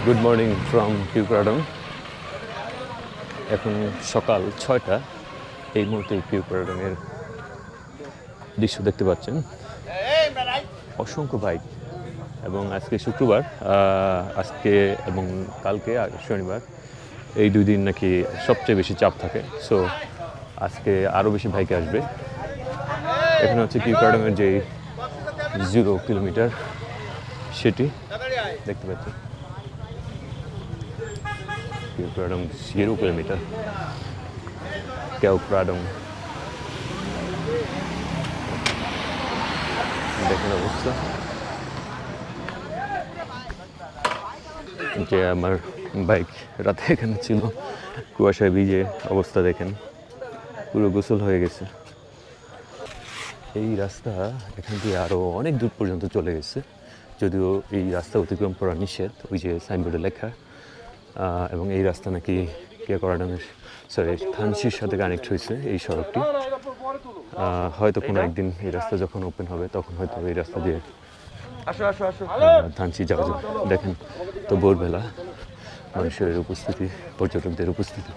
Good morning from পিউপ্রাডং। এখন সকাল 6টা। এই মুহূর্তে পিউপ্রাডংয়ের দৃশ্য দেখতে পাচ্ছেন, অসংখ্য বাইক। এবং আজকে শুক্রবার, আজকে এবং কালকে শনিবার, এই 2 দিন নাকি সবচেয়ে বেশি চাপ থাকে। সো আজকে আরও বেশি বাইকে আসবে। এখানে হচ্ছে পিউপ্রাডংয়ের যে 0 কিলোমিটার সেটি দেখতে পাচ্ছেন। পিউপ্রাডং 0 কিলোমিটার, কেওপ্রাডং। দেখেন অবস্থা যে আমার বাইক রাতে এখানে ছিল, কুয়াশায় ভিজে অবস্থা দেখেন, পুরো গোসল হয়ে গেছে। এই রাস্তা এখান থেকে আরও অনেক দূর পর্যন্ত চলে গেছে, যদিও এই রাস্তা অতিক্রম করা নিষেধ, ওই যে সাইনবোর্ডে লেখা। এবং এই রাস্তা নাকি থানচির সাথে কানেক্ট হয়েছে এই সড়কটি। হয়তো কোনো একদিন এই রাস্তা যখন ওপেন হবে তখন হয়তো এই রাস্তা দিয়ে থানচি যাওয়া যাবে। দেখেন তো ভোরবেলা মানুষের উপস্থিতি, পর্যটকদের উপস্থিতি।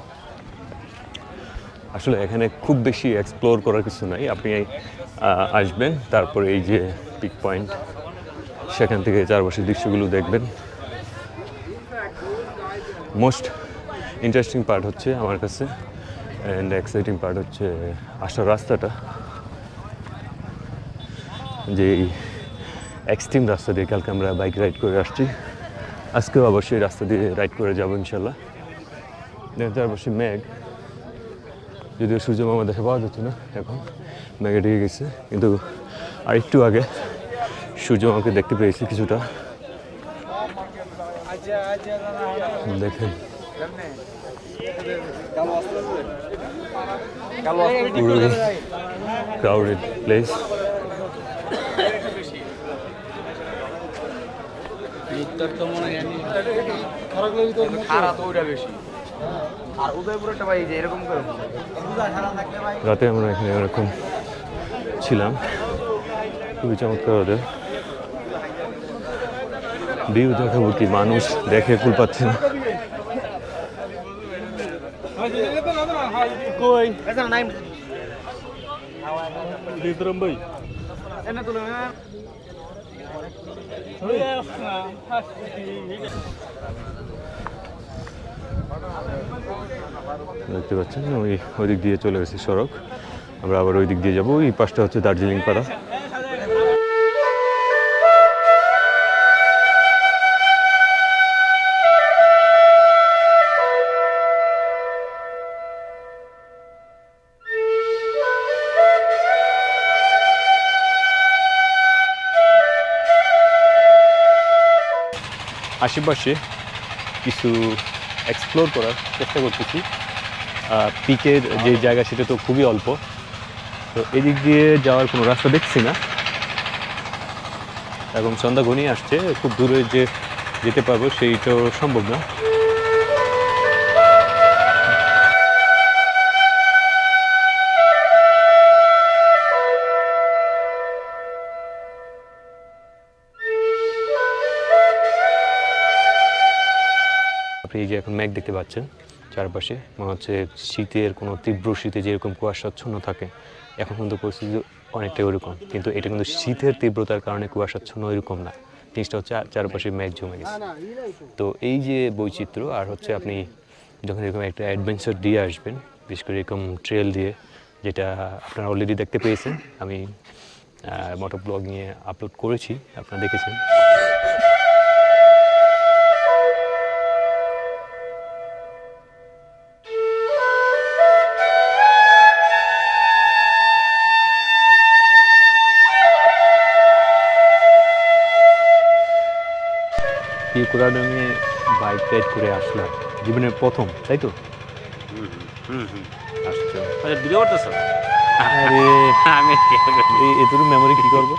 আসলে এখানে খুব বেশি এক্সপ্লোর করার কিছু নাই। আপনি আসবেন, তারপরে এই যে পিক পয়েন্ট, সেখান থেকে চারপাশের দৃশ্যগুলো দেখবেন। মোস্ট ইন্টারেস্টিং পার্ট হচ্ছে আমার কাছে, অ্যান্ড এক্সাইটিং পার্ট হচ্ছে আসার রাস্তাটা, যে এক্সট্রিম রাস্তা দিয়ে কালকে আমরা বাইক রাইড করে আসছি। আজকেও অবশ্যই রাস্তা দিয়ে রাইড করে যাবো ইনশাল্লাহ। চারপাশে মেঘ, যদিও সূর্য মামা দেখা পাওয়া যাচ্ছে না, এখন মেঘে ঢেকে গেছে, কিন্তু আর একটু আগে সূর্য মামাকে দেখতে পেয়েছি কিছুটা। দেখেন ক্রাউডেড প্লেস। রাতে আমরা এখানে এরকম ছিলাম, খুবই চমৎকার। ওদের ভিউ দেখাবো কি, মানুষ দেখে কুল পাচ্ছে না। দেখতে পাচ্ছেন ওই দিক দিয়ে চলে গেছে সড়ক, আমরা আবার ওই দিক দিয়ে যাবো। এই পাশটা হচ্ছে দার্জিলিং পাড়া। আশেপাশে কিছু এক্সপ্লোর করার চেষ্টা করতেছি। পিকের যে জায়গা সেটা তো খুবই অল্প, তো এদিক দিয়ে যাওয়ার কোনো রাস্তা দেখছি না। এখন সন্ধ্যা ঘনিয়ে আসছে, খুব দূরে যে যেতে পারবো সেইটাও সম্ভব না। আপনি এই যে এখন মেঘ দেখতে পাচ্ছেন চারপাশে, মনে হচ্ছে শীতের কোনো তীব্র শীতে যেরকম কুয়াশাচ্ছন্ন থাকে, এখন কিন্তু পরিস্থিতি অনেকটা ওইরকম। কিন্তু এটা কিন্তু শীতের তীব্রতার কারণে কুয়াশাচ্ছন্ন ওইরকম না, জিনিসটা হচ্ছে চারপাশে মেঘ জমে গেছে। তো এই যে বৈচিত্র্য, আর হচ্ছে আপনি যখন এরকম একটা অ্যাডভেঞ্চার দিয়ে আসবেন, বিশেষ করে এরকম ট্রেল দিয়ে, যেটা আপনারা অলরেডি দেখতে পেয়েছেন, আমি মোটর ব্লগ নিয়ে আপলোড করেছি, আপনারা দেখেছেন। পিউপ্রাডংয়ে বাইক রাইড করে আসলাম, জীবনের প্রথম, তাই তো? আসছো, ভিডিও করতেছ? আরে আমি এতটুকু মেমোরি কি করবো।